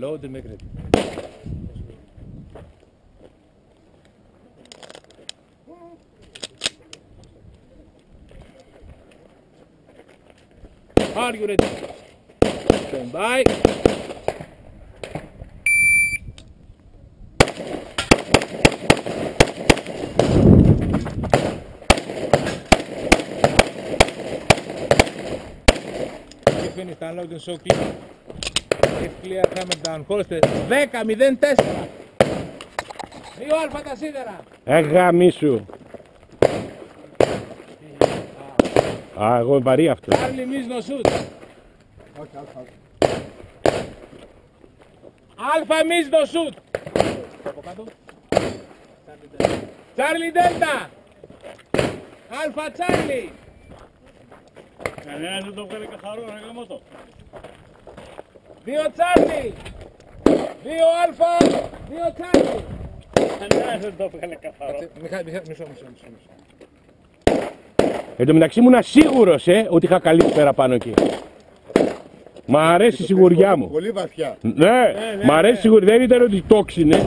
Loaded με κρέτη. Are you ready? Stand by. Finish unload and show clear. It's clear, hammer down. Holster 10-0-4. 2 αλφα τα σίδερα. Γαμίσου. Α, εγώ βαρύ αυτό. Charlie miss no shoot. Όχι, αλφα. Alpha miss no shoot. Από κάτω. Charlie Delta. Alpha Charlie. Κανένας δεν το βγάλει καθαρό, ρε γάμο το. 2 Charlie. 2 Alpha. 2 Charlie. Κανένας δεν το βγάλει καθαρό. Μισό. Εν τω μεταξύ ήμουν σίγουρος ότι είχα καλή σφαίρα πάνω εκεί. Μ' αρέσει η σιγουριά μου. Πολύ βαθιά. Ναι, μ' αρέσει η σιγουριά. Δεν ήταν ότι τόξινε.